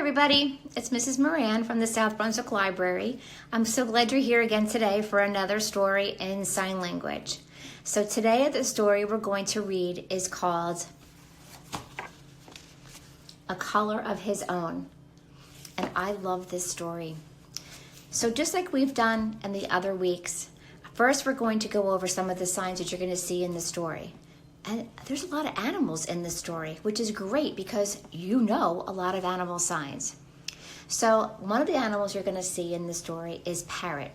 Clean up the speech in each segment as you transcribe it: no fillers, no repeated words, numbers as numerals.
everybody. It's Mrs. Moran from the South Brunswick Library. I'm so glad you're here again today for another story in sign language. So today the story we're going to read is called A Color of His Own. And I love this story. So just like we've done in the other weeks, first we're going to go over some of the signs that you're going to see in the story. And there's a lot of animals in this story, which is great because you know a lot of animal signs. So one of the animals you're going to see in the story is Parrot.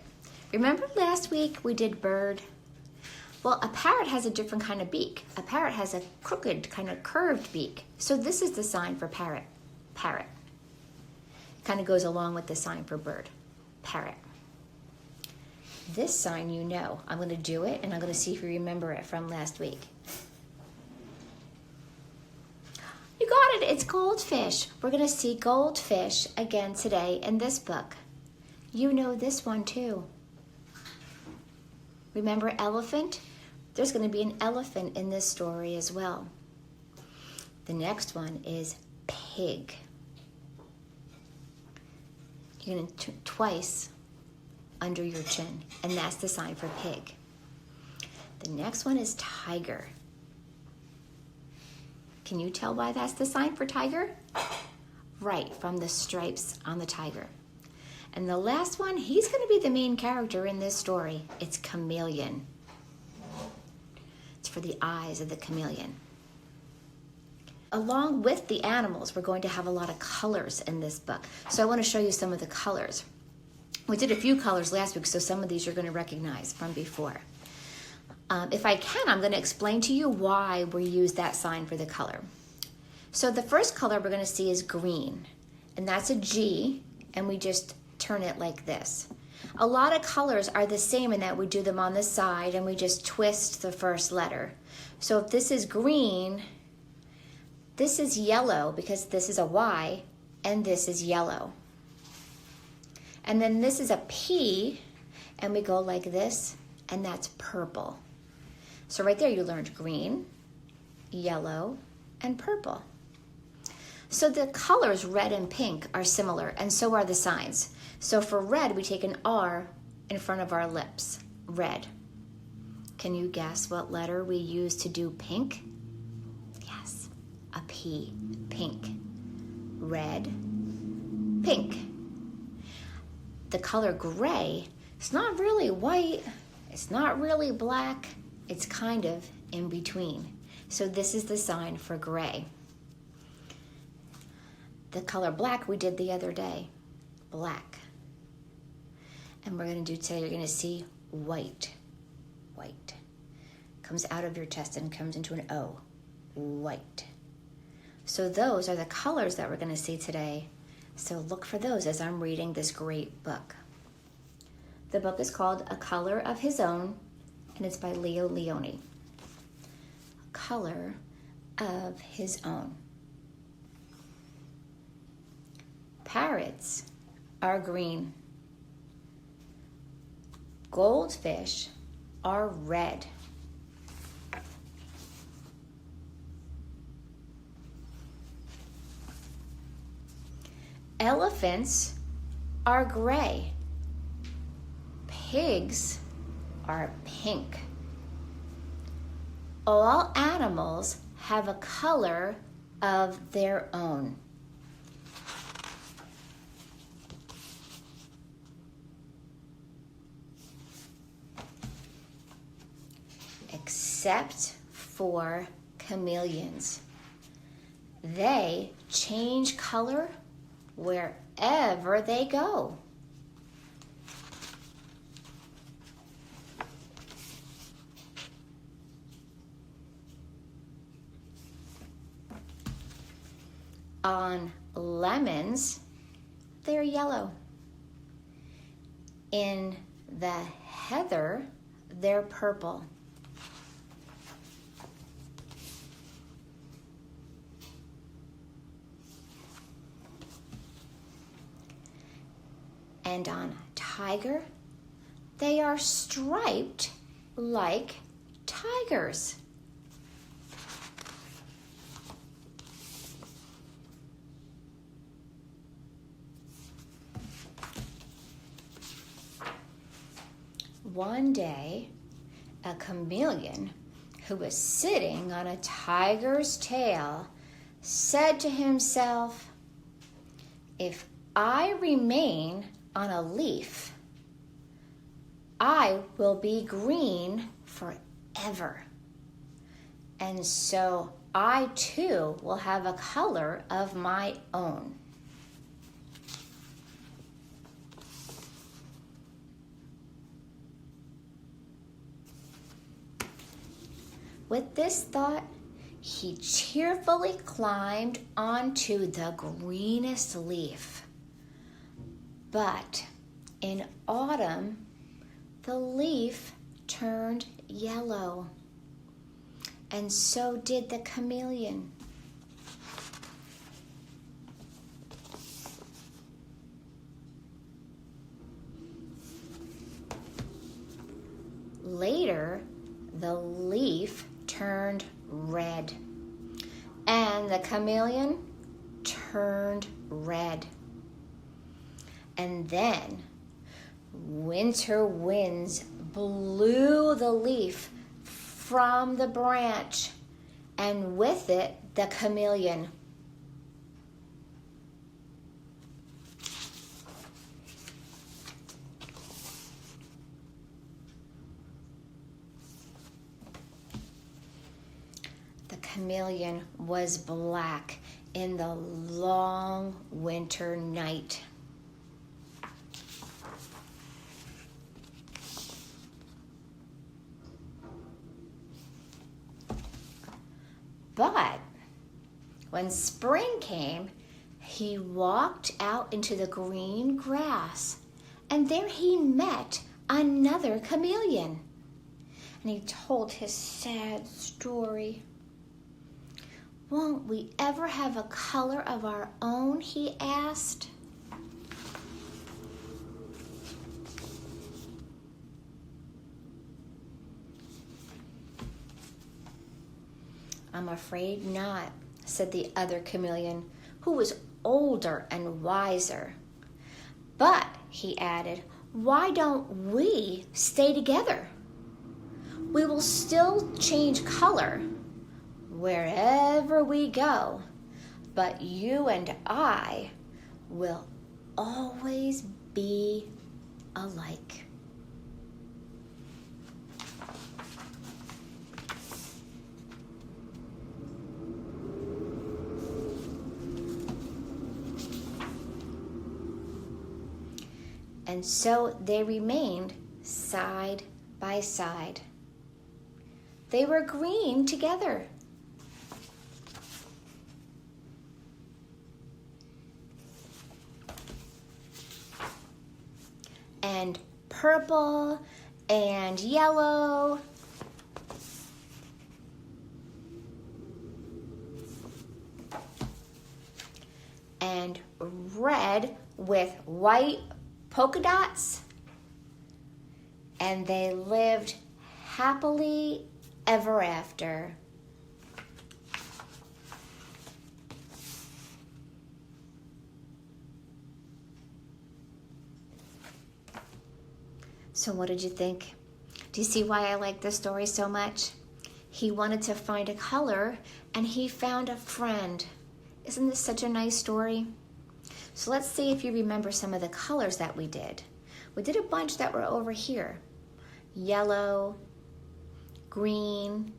Remember last week we did bird? Well, a parrot has a different kind of beak. A parrot has a crooked, kind of curved beak. So this is the sign for parrot. Parrot. Kind of goes along with the sign for bird. Parrot. This sign you know. I'm going to do it and I'm going to see if you remember it from last week. You got it, it's goldfish. We're going to see goldfish again today in this book. You know this one too. Remember elephant? There's going to be an elephant in this story as well. The next one is pig. You're going to twice under your chin, and that's the sign for pig. The next one is tiger. Can you tell why that's the sign for tiger? Right, from the stripes on the tiger. And the last one, he's going to be the main character in this story. It's chameleon. It's for the eyes of the chameleon. Along with the animals, we're going to have a lot of colors in this book. So I want to show you some of the colors. We did a few colors last week, so some of these you're going to recognize from before. If I can, I'm going to explain to you why we use that sign for the color. So the first color we're going to see is green, and that's a G, and we just turn it like this. A lot of colors are the same in that we do them on the side, and we just twist the first letter. So if this is green, this is yellow because this is a Y, and this is yellow. And then this is a P, and we go like this, and that's purple. So right there you learned green, yellow, and purple. So the colors red and pink are similar, and so are the signs. So for red, we take an R in front of our lips, red. Can you guess what letter we use to do pink? Yes, a P, pink. Red, pink. The color gray, it's not really white, it's not really black, it's kind of in between. So this is the sign for gray. The color black we did the other day, black. And we're going to do today, you're going to see white, white. Comes out of your chest and comes into an O, white. So those are the colors that we're going to see today. So look for those as I'm reading this great book. The book is called A Color of His Own, and it's by Leo Leone. A Color of His Own. Parrots are green. Goldfish are red. Elephants are gray. Pigs are pink. All animals have a color of their own. Except for chameleons. They change color wherever they go. On lemons, they're yellow. In the heather, they're purple. And on tiger, they are striped like tigers. one day, a chameleon who was sitting on a tiger's tail said to himself, "If I remain on a leaf, I will be green forever. And so I too will have a color of my own." With this thought, he cheerfully climbed onto the greenest leaf. But in autumn, the leaf turned yellow, and so did the chameleon. Later, the leaf turned red, and the chameleon turned red. And then winter winds blew the leaf from the branch, and with it the chameleon. The chameleon was black in the long winter night. But when spring came, he walked out into the green grass, and there he met another chameleon. And he told his sad story. "Won't we ever have a color of our own?" he asked. "I'm afraid not," said the other chameleon, who was older and wiser. "But," he added, "why don't we stay together? We will still change color wherever we go, but you and I will always be alike." And so they remained side by side. They were green together. And purple and yellow. And red with white polka dots. And they lived happily ever after. So what did you think? Do you see why I like this story so much? He wanted to find a color, and he found a friend. Isn't this such a nice story? So let's see if you remember some of the colors that we did. We did a bunch that were over here. Yellow, green,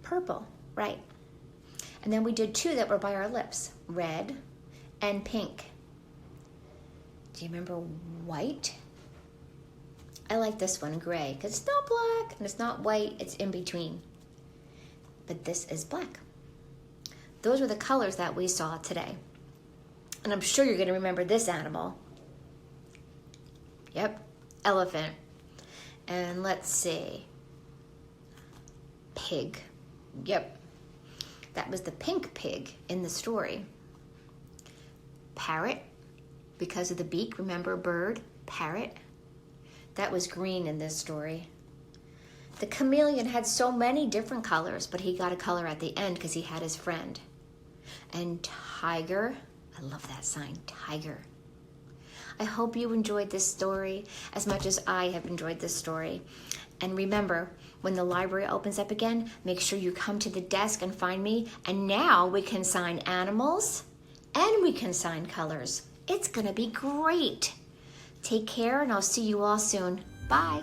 purple, right. And then we did two that were by our lips, red and pink. Do you remember white? I like this one, gray, because it's not black and it's not white, it's in between. But this is black. Those were the colors that we saw today. And I'm sure you're going to remember this animal. Yep, elephant. And let's see. Pig. Yep. That was the pink pig in the story. Parrot, because of the beak. Remember bird? Parrot. That was green in this story. The chameleon had so many different colors, but he got a color at the end because he had his friend. And tiger. I love that sign, tiger. I hope you enjoyed this story as much as I have enjoyed this story. And remember, when the library opens up again, make sure you come to the desk and find me. And now we can sign animals and we can sign colors. It's gonna be great. Take care, and I'll see you all soon. Bye.